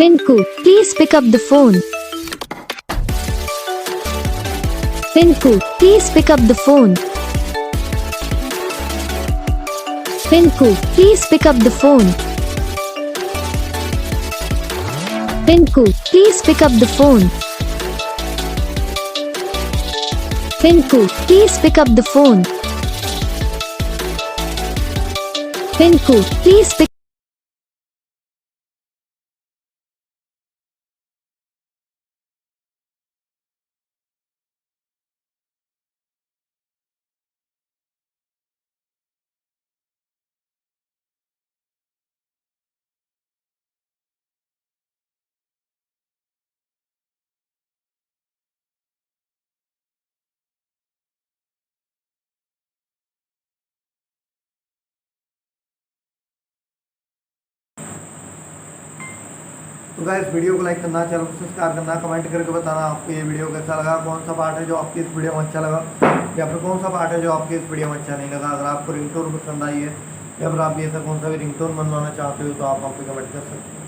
Pinku, please pick up the phone. Pinku, please pick up the phone. Pinku, please pick up the phone. Pinku, please pick up the phone. Pinku, please pick up the phone. Pinku, please pick तो guys video को like करना, channel को subscribe करना, comment करके बताना आपको ये video कैसा लगा, कौन सा पार्ट है जो आपकी इस वीडियो में अच्छा लगा या फिर कौन सा पार्ट है जो आपकी इस वीडियो में अच्छा नहीं लगा। अगर आपको रिंगटोन पसंद आई है या फिर आप भी ऐसा कौन सा भी रिंगटोन बनवाना चाहते हो तो आप पे कमेंट कर सकते हो।